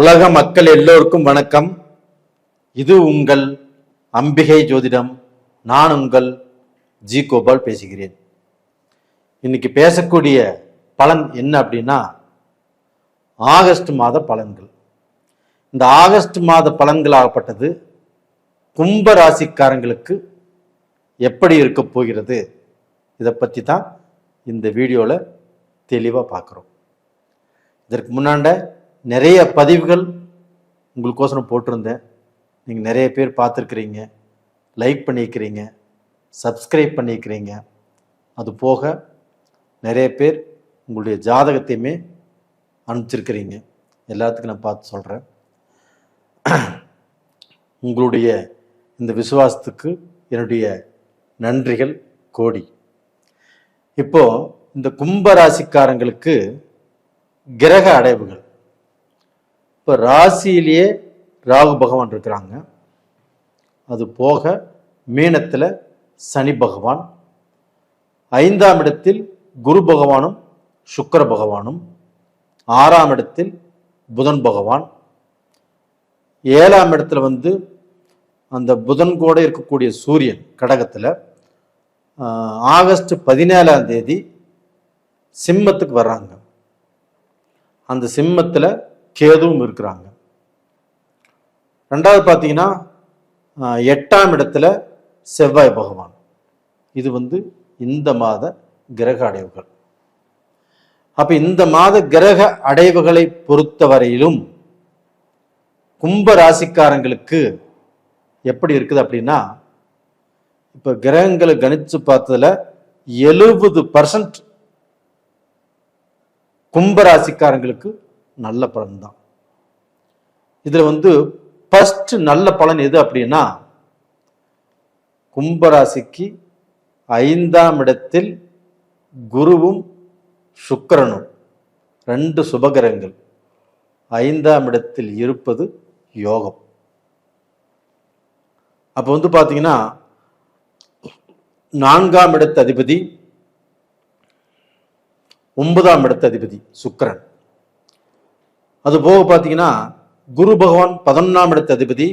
உலக மக்கள் எல்லோருக்கும் வணக்கம். இது உங்கள் அம்பிகை ஜோதிடம். நான் உங்கள் ஜி கோபால் பேசுகிறேன். இன்னைக்கு பேசக்கூடிய பலன் என்ன அப்படின்னா, ஆகஸ்ட் மாத பலன்கள். இந்த ஆகஸ்ட் மாத பலன்களாகப்பட்டது கும்ப ராசிக்காரங்களுக்கு எப்படி இருக்க போகிறது, இதை பற்றி தான் இந்த வீடியோவில் தெளிவாக பார்க்குறோம். இதற்கு முன்னாண்ட நிறைய பதிவுகள் உங்களுக்கோசரம் போட்டிருந்தேன். நீங்கள் நிறைய பேர் பார்த்துருக்குறீங்க, லைக் பண்ணியிருக்கிறீங்க, சப்ஸ்கிரைப் பண்ணியிருக்கிறீங்க. அது போக நிறைய பேர் உங்களுடைய ஜாதகத்தையுமே அனுப்பிச்சிருக்கிறீங்க. எல்லாத்துக்கும் நான் பார்த்து சொல்கிறேன். உங்களுடைய இந்த விசுவாசத்துக்கு என்னுடைய நன்றிகள் கோடி. இப்போ இந்த கும்ப ராசிக்காரங்களுக்கு கிரக அடைவுகள். இப்போ ராசியிலேயே ராகு பகவான் இருக்கிறாங்க. அது போக மீனத்தில் சனி பகவான், 5ஆம் இடத்தில் குரு பகவானும் சுக்கிர பகவானும், 6ஆம் இடத்தில் புதன் பகவான், 7ஆம் இடத்துல அந்த புதன் கூட இருக்கக்கூடிய சூரியன் கடகத்தில் ஆகஸ்ட் 17ஆம் தேதி சிம்மத்துக்கு வர்றாங்க. அந்த சிம்மத்தில் கேதுவும் இருக்கிறாங்க. ரெண்டாவது பார்த்தீங்கன்னா 8ஆம் இடத்துல செவ்வாய் பகவான். இது இந்த மாத கிரக அடைவுகள். அப்ப இந்த மாத கிரக அடைவுகளை பொறுத்தவரையிலும் கும்ப ராசிக்காரங்களுக்கு எப்படி இருக்குது அப்படின்னா, இப்ப கிரகங்களை கணிச்சு பார்த்ததுல 70% கும்ப ராசிக்காரங்களுக்கு நல்ல பலன் தான். இதுல ஃபர்ஸ்ட் நல்ல பலன் எது அப்படின்னா, கும்பராசிக்கு 5ஆம் இடத்தில் குருவும் சுக்கிரனும் 2 சுபகிரகங்கள் 5ஆம் இடத்தில் இருப்பது யோகம். அப்ப பாத்தீங்கன்னா 4ஆம் இடத்து அதிபதி 9ஆம் இடத்து அதிபதி சுக்கிரன். அது போக பார்த்தீங்கன்னா குரு பகவான் 11ஆம் இடத்து அதிபதி,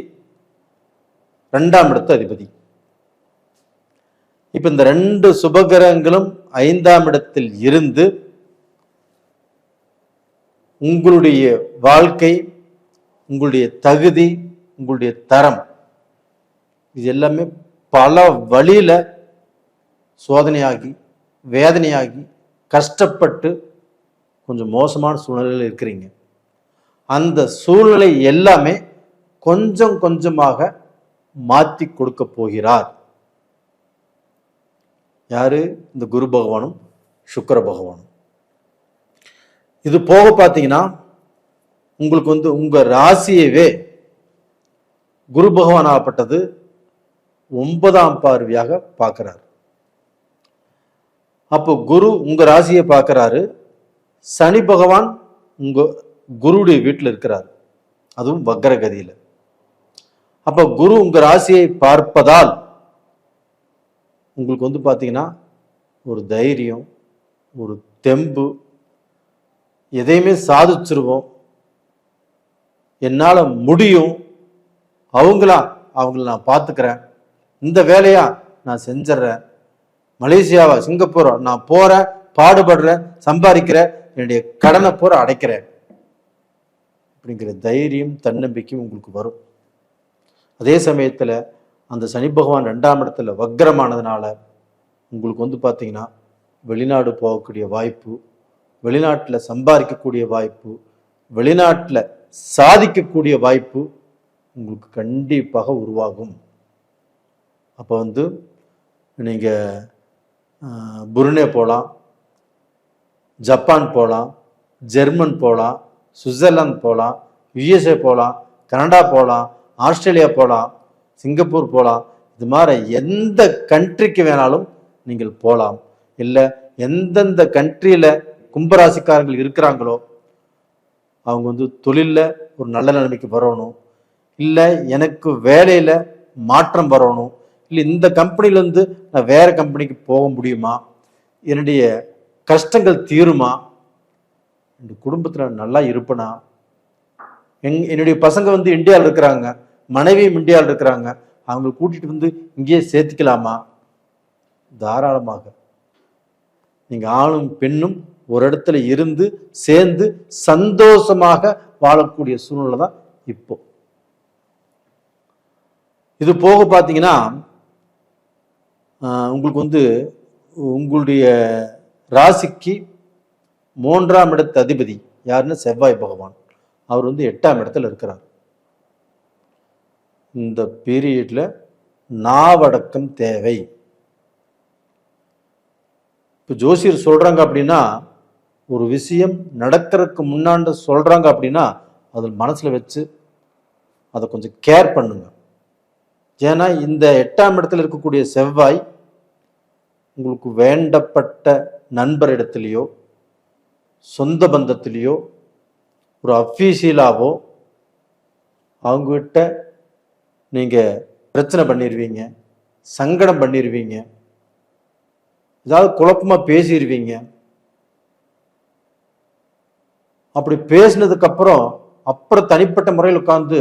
2ஆம் இடத்து அதிபதி. இப்ப இந்த 2 சுபகிரகங்களும் 5ஆம் இடத்தில் இருந்து உங்களுடைய வாழ்க்கை, உங்களுடைய தகுதி, உங்களுடைய தரம், இது எல்லாமே பல வழியில சோதனையாகி வேதனையாகி கஷ்டப்பட்டு கொஞ்சம் மோசமான சூழ்நிலையில் இருக்கிறீங்க. அந்த சூழ்நிலை எல்லாமே கொஞ்சம் கொஞ்சமாக மாற்றி கொடுக்க போகிறார். யாரு? இந்த குரு பகவானும் சுக்கிர பகவானும். இது போக பார்த்தீங்கன்னா உங்களுக்கு உங்க ராசியவே குரு பகவான் ஆகப்பட்டது 9ஆம் பார்வையாக பார்க்கிறார். அப்போ குரு உங்க ராசியை பார்க்கிறாரு. சனி பகவான் உங்க குருடைய வீட்டில் இருக்கிறார், அதுவும் வக்ரகதியில. அப்ப குரு உங்க ராசியை பார்ப்பதால் உங்களுக்கு பாத்தீங்கன்னா ஒரு தைரியம், ஒரு தெம்பு, எதையுமே சாதிச்சிருவோம், என்னால முடியும், அவங்கள நான் பார்த்துக்கிறேன், இந்த வேலையா நான் செஞ்சிடறேன், மலேசியாவா சிங்கப்பூரா நான் போறேன், பாடுபடுறேன், சம்பாதிக்கிறேன், என்னுடைய கடனை பூரா அடைக்கிறேன் அப்படிங்கிற தைரியம் தன்னம்பிக்கையும் உங்களுக்கு வரும். அதே சமயத்தில் அந்த சனி பகவான் 2ஆம் இடத்துல வக்ரமானதுனால உங்களுக்கு பார்த்தீங்கன்னா வெளிநாடு போகக்கூடிய வாய்ப்பு, வெளிநாட்டில் சம்பாதிக்கக்கூடிய வாய்ப்பு, வெளிநாட்டில் சாதிக்கக்கூடிய வாய்ப்பு உங்களுக்கு கண்டிப்பாக உருவாகும். அப்போ நீங்கள் புருனே போகலாம், ஜப்பான் போகலாம், ஜெர்மன் போகலாம், சுவிட்சர்லாந்து போகலாம், யுஎஸ்ஏ போகலாம், கனடா போகலாம், ஆஸ்திரேலியா போகலாம், சிங்கப்பூர் போகலாம். இது மாதிரி எந்த கண்ட்ரிக்கு வேணாலும் நீங்கள் போகலாம். இல்லை எந்தெந்த கண்ட்ரியில் கும்பராசிக்காரர்கள் இருக்கிறாங்களோ அவங்க தொழிலில் ஒரு நல்ல நிலைமைக்கு வரணும், இல்லை எனக்கு வேலையில் மாற்றம் வரணும், இல்லை இந்த கம்பெனிலேருந்து நான் வேற கம்பெனிக்கு போக முடியுமா, என்னுடைய கஷ்டங்கள் தீருமா, இந்த குடும்பத்தில் நல்லா இருப்பனா, என்னுடைய பசங்க வந்து இந்தியாவில் இருக்கிறாங்க, மனைவியும் இந்தியாவில் இருக்கிறாங்க, அவங்க கூட்டிட்டு வந்து இங்கேயே சேர்த்துக்கலாமா? தாராளமாக. நீங்க ஆணும் பெண்ணும் ஒரு இடத்துல இருந்து சேர்ந்து சந்தோஷமாக வாழக்கூடிய சூழ்நிலை தான் இப்போ. இது போக பார்த்தீங்கன்னா உங்களுக்கு வந்து உங்களுடைய ராசிக்கு 3ஆம் இடத்து அதிபதி யாருன்னா செவ்வாய் பகவான். அவர் வந்து 8ஆம் இடத்துல இருக்கிறார். இந்த பீரியட்ல நாவடக்கம் தேவை. இப்போ ஜோசியர் சொல்றாங்க அப்படின்னா, ஒரு விஷயம் நடக்கிறதுக்கு முன்னாண்டு சொல்றாங்க அப்படின்னா அது மனசுல வச்சு அதை கொஞ்சம் கேர் பண்ணுங்க. ஏன்னா இந்த 8ஆம் இடத்துல இருக்கக்கூடிய செவ்வாய் உங்களுக்கு வேண்டப்பட்ட நண்பரிடத்திலேயோ சொந்த பந்தத்திலேயோ ஒரு அஃபீஷியலாவோ அவங்ககிட்ட நீங்க பிரச்சனை பண்ணிடுவீங்க, சங்கடம் பண்ணிடுவீங்க, ஏதாவது குழப்பமா பேசிடுவீங்க. அப்படி பேசினதுக்கு அப்புறம் தனிப்பட்ட முறையில் உட்கார்ந்து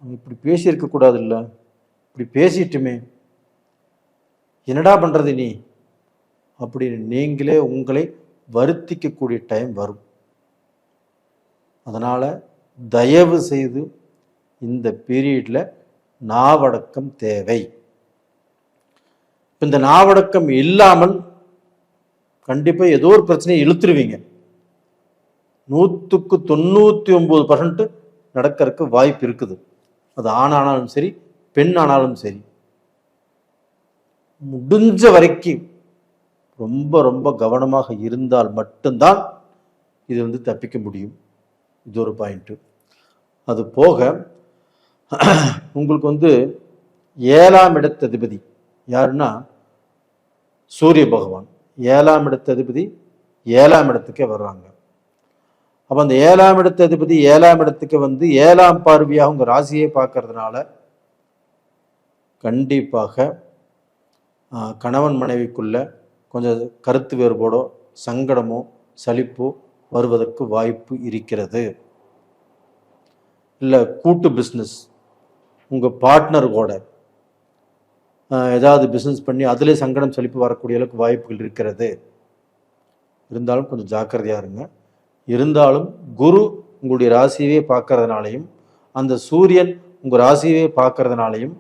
இப்படி பேசியிருக்க கூடாது, இல்லை இப்படி பேசிட்டுமே என்னடா பண்றது நீ அப்படின்னு நீங்களே உங்களை வருத்திக்கக்கூடிய டைம் வரும். அதனால தயவு செய்து இந்த பீரியட்ல நாவடக்கம் தேவை. இந்த நாவடக்கம் இல்லாமல் கண்டிப்பா ஏதோ ஒரு பிரச்சனையை இழுத்துருவீங்க. 100% நடக்கிறதுக்கு வாய்ப்பு இருக்குது. அது ஆணானாலும் சரி, பெண் ஆனாலும் சரி. முடிஞ்ச வரைக்கும் ரொம்ப ரொம்ப கவனமாக இருந்தால் மட்டும்தான் இது வந்து தப்பிக்க முடியும். இது ஒரு பாயிண்ட். அது போக உங்களுக்கு வந்து 7ஆம் இடத்து அதிபதி யாருன்னா சூரிய பகவான். 7ஆம் இடத்து அதிபதி 7ஆம் இடத்துக்கே வர்றாங்க. அப்ப அந்த 7ஆம் இடத்து அதிபதி 7ஆம் இடத்துக்கு வந்து 7ஆம் பார்வையாக உங்க ராசியை பார்க்கறதுனால கண்டிப்பாக கணவன் மனைவிக்குள்ள கொஞ்சம் கருத்து வேறுபாடோ சங்கடமோ சலிப்போ வருவதற்கு வாய்ப்பு இருக்கிறது. இல்லை கூட்டு பிஸ்னஸ் உங்கள் பார்ட்னரோட ஏதாவது பிஸ்னஸ் பண்ணி அதிலே சங்கடம் சலிப்பு வரக்கூடிய அளவுக்கு வாய்ப்புகள் இருக்கிறது. இருந்தாலும் கொஞ்சம் ஜாக்கிரதையாக இருங்க. இருந்தாலும் குரு உங்களுடைய ராசியவே பார்க்கறதுனாலையும் அந்த சூரியன் உங்கள் ராசியவே பார்க்கறதுனாலையும்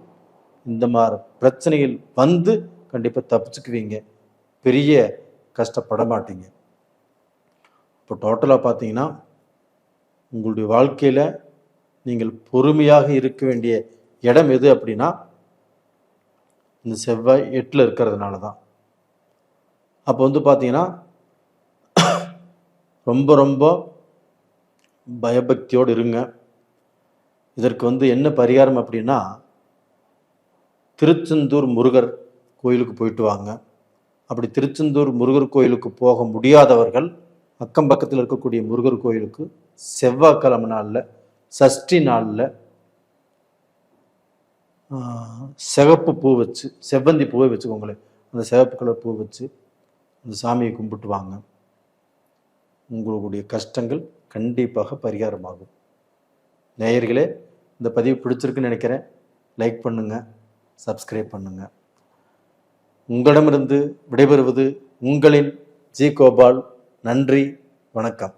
இந்த மாதிரி பிரச்சனைகள் வந்து கண்டிப்பாக தப்பிச்சுக்குவீங்க. பெரிய கஷ்டப்பட மாட்டீங்க. இப்போ டோட்டலாக பார்த்தீங்கன்னா உங்களுடைய வாழ்க்கையில் நீங்கள் பொறுமையாக இருக்க வேண்டிய இடம் எது அப்படின்னா இந்த செவ்வாய் 8ல் இருக்கிறதுனால தான். அப்போ வந்து பார்த்தீங்கன்னா ரொம்ப ரொம்ப பயபக்தியோடு இருங்க. இதற்கு வந்து என்ன பரிகாரம் அப்படின்னா திருச்செந்தூர் முருகர் கோயிலுக்கு போயிட்டு வாங்க. அப்படி திருச்செந்தூர் முருகர் கோயிலுக்கு போக முடியாதவர்கள் அக்கம் பக்கத்தில் இருக்கக்கூடிய முருகர் கோயிலுக்கு செவ்வாய்க்கிழமை நாளில் சஷ்டி நாளில் சிகப்பு பூ வச்சு, செவ்வந்தி பூவை வச்சுக்கோங்களேன், அந்த சிவப்பு கலர் பூ வச்சு அந்த சாமியை கும்பிட்டு வாங்க. உங்களுடைய கஷ்டங்கள் கண்டிப்பாக பரிகாரமாகும். நேயர்களே, இந்த பதிவு பிடிச்சிருக்குன்னு நினைக்கிறேன். லைக் பண்ணுங்கள், சப்ஸ்கிரைப் பண்ணுங்கள். உங்களிடமிருந்து விடைபெறுவது உங்களின் ஜி கோபால். நன்றி, வணக்கம்.